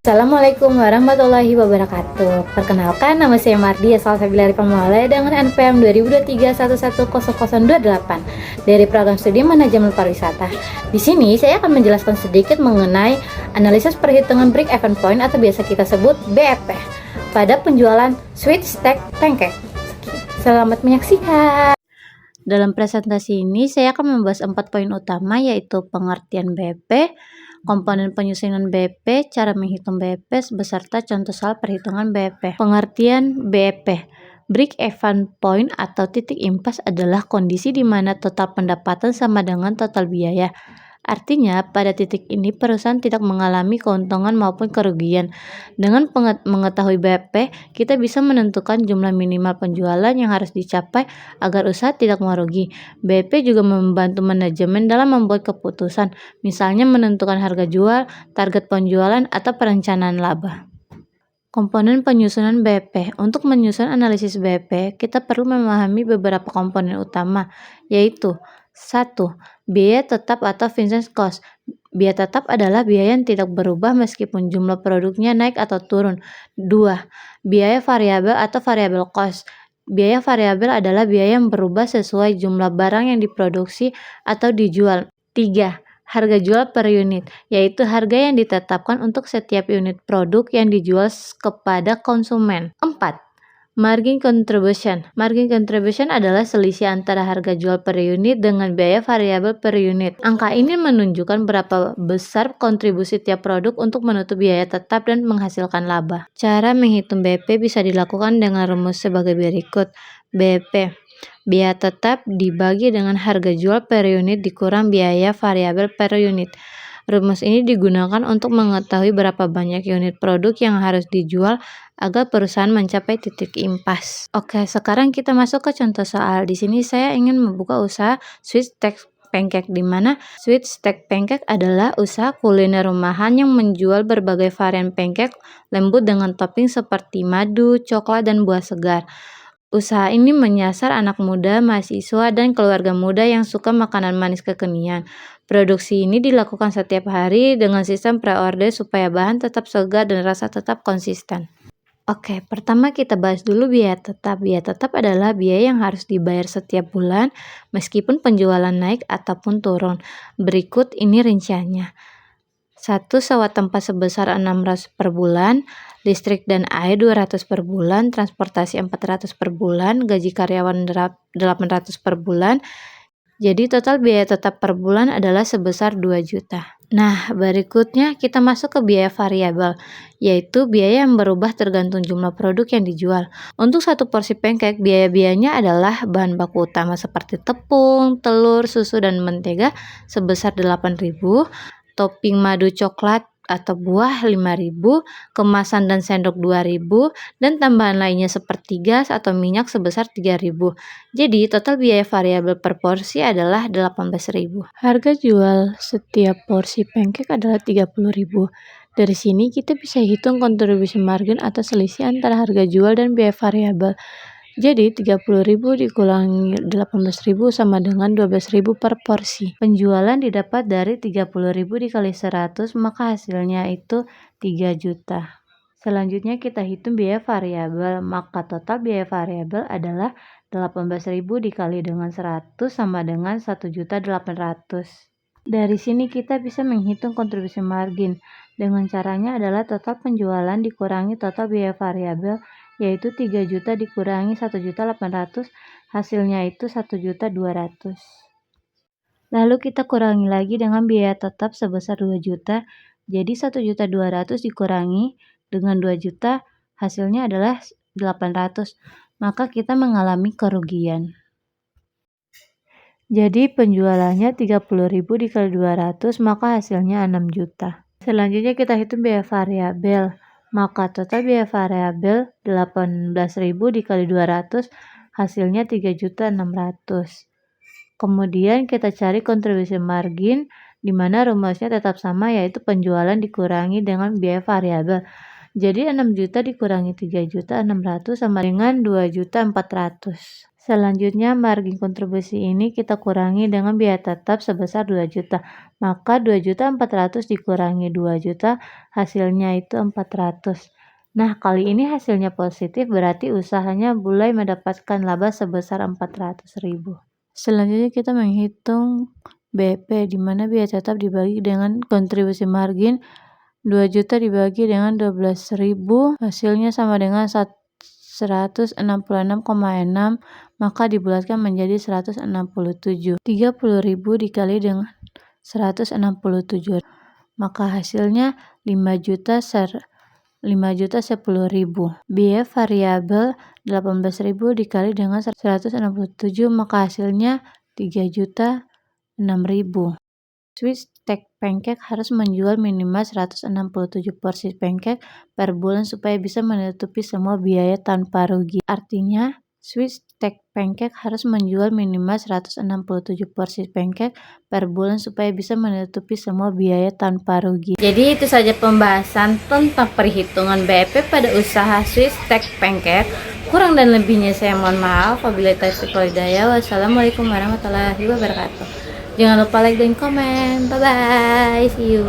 Assalamualaikum warahmatullahi wabarakatuh. Perkenalkan, nama saya Mardi, asal Sabila dari Pamale dengan NPM 2023110028 dari program studi manajemen pariwisata. Di sini saya akan menjelaskan sedikit mengenai analisis perhitungan break even point atau biasa kita sebut BEP pada penjualan sweet stack pancake. Selamat menyaksikan. Dalam presentasi ini saya akan membahas 4 poin utama, yaitu pengertian BEP, komponen penyusunan BEP, cara menghitung BEP, beserta contoh soal perhitungan BEP. Pengertian BEP. Break even point atau titik impas adalah kondisi di mana total pendapatan sama dengan total biaya. Artinya, pada titik ini perusahaan tidak mengalami keuntungan maupun kerugian. Dengan mengetahui BEP, kita bisa menentukan jumlah minimal penjualan yang harus dicapai agar usaha tidak merugi. BEP juga membantu manajemen dalam membuat keputusan, misalnya menentukan harga jual, target penjualan, atau perencanaan laba. Komponen penyusunan BEP. Untuk menyusun analisis BEP, kita perlu memahami beberapa komponen utama, yaitu 1. Biaya tetap atau fixed cost. Biaya tetap adalah biaya yang tidak berubah meskipun jumlah produknya naik atau turun. 2. Biaya variabel atau variable cost. Biaya variabel adalah biaya yang berubah sesuai jumlah barang yang diproduksi atau dijual. 3. Harga jual per unit, yaitu harga yang ditetapkan untuk setiap unit produk yang dijual kepada konsumen. 4. Margin contribution. Margin contribution adalah selisih antara harga jual per unit dengan biaya variabel per unit. Angka ini menunjukkan berapa besar kontribusi tiap produk untuk menutup biaya tetap dan menghasilkan laba. Cara menghitung BEP bisa dilakukan dengan rumus sebagai berikut. BEP, biaya tetap dibagi dengan harga jual per unit dikurang biaya variabel per unit. Rumus ini digunakan untuk mengetahui berapa banyak unit produk yang harus dijual agar perusahaan mencapai titik impas. Oke, sekarang kita masuk ke contoh soal. Di sini saya ingin membuka usaha sweet stack pancake, di mana sweet stack pancake adalah usaha kuliner rumahan yang menjual berbagai varian pancake lembut dengan topping seperti madu, coklat, dan buah segar. Usaha ini menyasar anak muda, mahasiswa, dan keluarga muda yang suka makanan manis kekinian. Produksi ini dilakukan setiap hari dengan sistem pre-order supaya bahan tetap segar dan rasa tetap konsisten. Oke, pertama kita bahas dulu biaya tetap. Biaya tetap adalah biaya yang harus dibayar setiap bulan meskipun penjualan naik ataupun turun. Berikut ini rinciannya. 1. Sewa tempat sebesar 600 per bulan, listrik dan air 200 per bulan, transportasi 400 per bulan, gaji karyawan 800 per bulan. Jadi total biaya tetap per bulan adalah sebesar 2 juta. Nah, berikutnya kita masuk ke biaya variabel, yaitu biaya yang berubah tergantung jumlah produk yang dijual. Untuk satu porsi pancake, biaya-biayanya adalah bahan baku utama seperti tepung, telur, susu, dan mentega sebesar 8.000, topping madu coklat atau buah 5.000, kemasan dan sendok 2.000, dan tambahan lainnya seperti gas atau minyak sebesar 3.000. Jadi total biaya variabel per porsi adalah 18.000. Harga jual setiap porsi pancake adalah 30.000. Dari sini kita bisa hitung kontribusi margin atau selisih antara harga jual dan biaya variabel. Jadi 30.000 dikurangi 18.000 sama dengan 12.000 per porsi. Penjualan didapat dari 30.000 dikali 100, maka hasilnya itu 3 juta. Selanjutnya kita hitung biaya variabel, maka total biaya variabel adalah 18.000 dikali dengan 100 sama dengan 1.800. Dari sini kita bisa menghitung kontribusi margin. Dengan caranya adalah total penjualan dikurangi total biaya variabel, yaitu 3 juta dikurangi 1.800, hasilnya itu 1.200. Lalu kita kurangi lagi dengan biaya tetap sebesar 2 juta, jadi 1.200 dikurangi dengan 2 juta, hasilnya adalah 800, maka kita mengalami kerugian. Jadi penjualannya 30.000 dikali 200, maka hasilnya 6 juta. Selanjutnya kita hitung biaya variabel. Maka total biaya variabel 18.000 dikali 200, hasilnya 3.600. Kemudian kita cari kontribusi margin, di mana rumusnya tetap sama, yaitu penjualan dikurangi dengan biaya variabel. Jadi 6 juta dikurangi 3.600 sama dengan 2.400. Selanjutnya, margin kontribusi ini kita kurangi dengan biaya tetap sebesar 2 juta. Maka 2.400.000 dikurangi 2 juta, hasilnya itu 400. Nah, kali ini hasilnya positif, berarti usahanya mulai mendapatkan laba sebesar 400.000. Selanjutnya kita menghitung BP, di mana biaya tetap dibagi dengan kontribusi margin 2 juta dibagi dengan 12.000, hasilnya sama dengan 166,6, maka dibulatkan menjadi 167. 30.000 dikali dengan 167, maka hasilnya 5.10.000. Biaya variabel 18.000 dikali dengan 167, maka hasilnya 3.006.000. Swiss Steak Pancake harus menjual minimal 167 porsi pancake per bulan supaya bisa menutupi semua biaya tanpa rugi. Artinya, Swiss Steak Pancake harus menjual minimal 167 porsi pancake per bulan supaya bisa menutupi semua biaya tanpa rugi. Jadi itu saja pembahasan tentang perhitungan BEP pada usaha Swiss Steak Pancake. Kurang dan lebihnya saya mohon maaf. Wabillahi taufiq wal hidayah. Wassalamualaikum warahmatullahi wabarakatuh. Jangan lupa like dan komen. Bye bye. See you.